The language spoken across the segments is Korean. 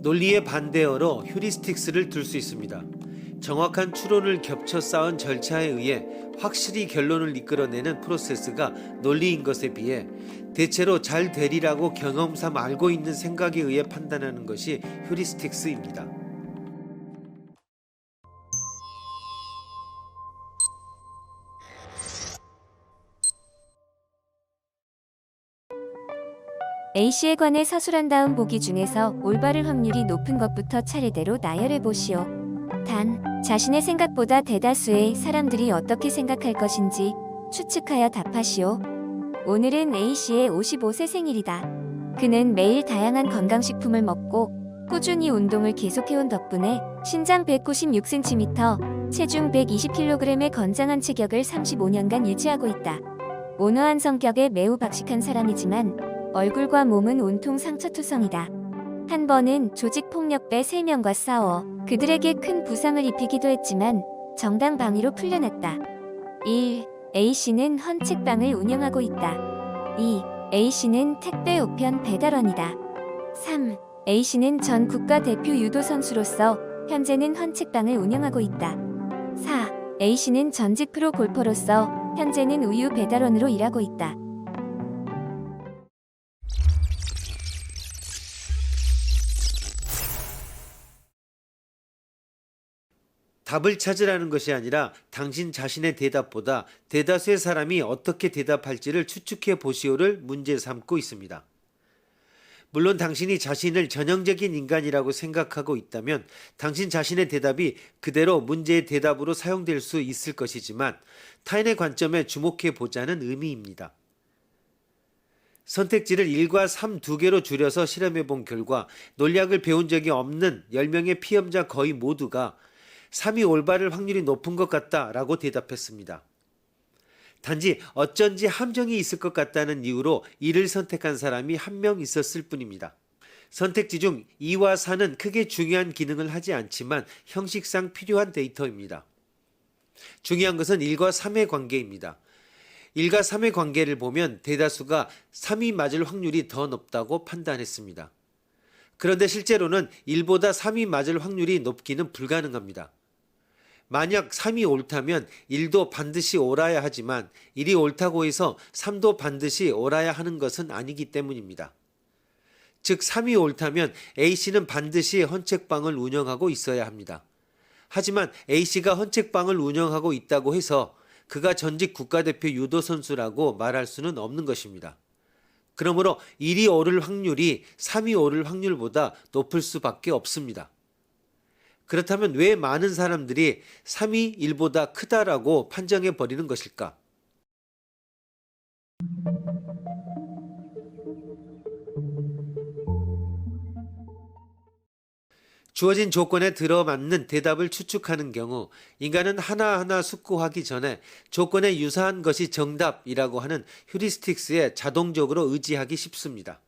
논리의 반대어로 휴리스틱스를 들 수 있습니다. 정확한 추론을 겹쳐 쌓은 절차에 의해 확실히 결론을 이끌어내는 프로세스가 논리인 것에 비해 대체로 잘 되리라고 경험상 알고 있는 생각에 의해 판단하는 것이 휴리스틱스입니다. A씨에 관해 서술한 다음 보기 중에서 올바를 확률이 높은 것부터 차례대로 나열해 보시오. 단, 자신의 생각보다 대다수의 사람들이 어떻게 생각할 것인지 추측하여 답하시오. 오늘은 A씨의 55세 생일이다. 그는 매일 다양한 건강식품을 먹고 꾸준히 운동을 계속해온 덕분에 신장 196cm, 체중 120kg의 건장한 체격을 35년간 유지하고 있다. 온화한 성격에 매우 박식한 사람이지만 얼굴과 몸은 온통 상처투성이다. 한 번은 조직폭력배 3명과 싸워 그들에게 큰 부상을 입히기도 했지만 정당 방위로 풀려났다. 1. A씨는 헌책방을 운영하고 있다. 2. A씨는 택배 우편 배달원이다. 3. A씨는 전 국가대표 유도 선수로서 현재는 헌책방을 운영하고 있다. 4. A씨는 전직 프로 골퍼로서 현재는 우유 배달원으로 일하고 있다. 답을 찾으라는 것이 아니라 당신 자신의 대답보다 대다수의 사람이 어떻게 대답할지를 추측해 보시오를 문제 삼고 있습니다. 물론 당신이 자신을 전형적인 인간이라고 생각하고 있다면 당신 자신의 대답이 그대로 문제의 대답으로 사용될 수 있을 것이지만 타인의 관점에 주목해 보자는 의미입니다. 선택지를 1과 3 두 개로 줄여서 실험해 본 결과 논리학을 배운 적이 없는 10명의 피험자 거의 모두가 3이 올바를 확률이 높은 것 같다라고 대답했습니다. 단지 어쩐지 함정이 있을 것 같다는 이유로 2를 선택한 사람이 1명 있었을 뿐입니다. 선택지 중 2와 4는 크게 중요한 기능을 하지 않지만 형식상 필요한 데이터입니다. 중요한 것은 1과 3의 관계입니다. 1과 3의 관계를 보면 대다수가 3이 맞을 확률이 더 높다고 판단했습니다. 그런데 실제로는 1보다 3이 맞을 확률이 높기는 불가능합니다. 만약 3이 옳다면 1도 반드시 옳아야 하지만 1이 옳다고 해서 3도 반드시 옳아야 하는 것은 아니기 때문입니다. 즉 3이 옳다면 A씨는 반드시 헌책방을 운영하고 있어야 합니다. 하지만 A씨가 헌책방을 운영하고 있다고 해서 그가 전직 국가대표 유도 선수라고 말할 수는 없는 것입니다. 그러므로 1이 오를 확률이 3이 오를 확률보다 높을 수밖에 없습니다. 그렇다면 왜 많은 사람들이 3이 1보다 크다라고 판정해 버리는 것일까? 주어진 조건에 들어맞는 대답을 추측하는 경우 인간은 하나하나 숙고하기 전에 조건에 유사한 것이 정답이라고 하는 휴리스틱스에 자동적으로 의지하기 쉽습니다.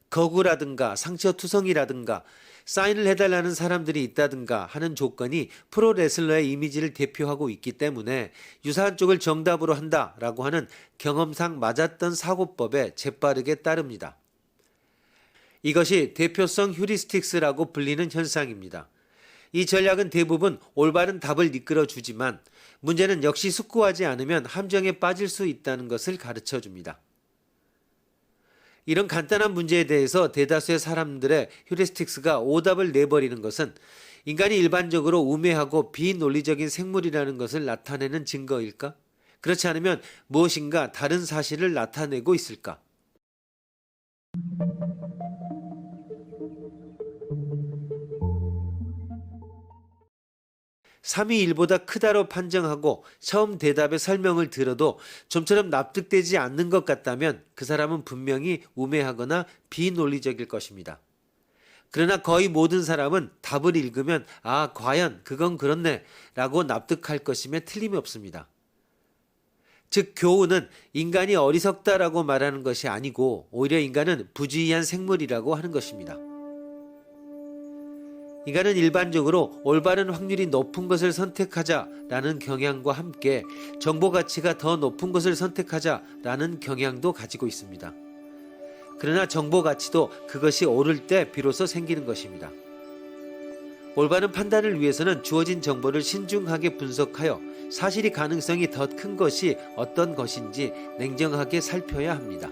거구라든가 상처투성이라든가 사인을 해달라는 사람들이 있다든가 하는 조건이 프로레슬러의 이미지를 대표하고 있기 때문에 유사한 쪽을 정답으로 한다라고 하는 경험상 맞았던 사고법에 재빠르게 따릅니다. 이것이 대표성 휴리스틱스라고 불리는 현상입니다. 이 전략은 대부분 올바른 답을 이끌어주지만 문제는 역시 숙고하지 않으면 함정에 빠질 수 있다는 것을 가르쳐줍니다. 이런 간단한 문제에 대해서 대다수의 사람들의 휴리스틱스가 오답을 내버리는 것은 인간이 일반적으로 우매하고 비논리적인 생물이라는 것을 나타내는 증거일까? 그렇지 않으면 무엇인가 다른 사실을 나타내고 있을까? 3이 1보다 크다로 판정하고 처음 대답의 설명을 들어도 좀처럼 납득되지 않는 것 같다면 그 사람은 분명히 우매하거나 비논리적일 것입니다. 그러나 거의 모든 사람은 답을 읽으면 아, 과연 그건 그렇네 라고 납득할 것임에 틀림이 없습니다. 즉 교훈은 인간이 어리석다라고 말하는 것이 아니고 오히려 인간은 부주의한 생물이라고 하는 것입니다. 인간은 일반적으로 올바른 확률이 높은 것을 선택하자라는 경향과 함께 정보 가치가 더 높은 것을 선택하자라는 경향도 가지고 있습니다. 그러나 정보 가치도 그것이 옳을 때 비로소 생기는 것입니다. 올바른 판단을 위해서는 주어진 정보를 신중하게 분석하여 사실이 가능성이 더 큰 것이 어떤 것인지 냉정하게 살펴야 합니다.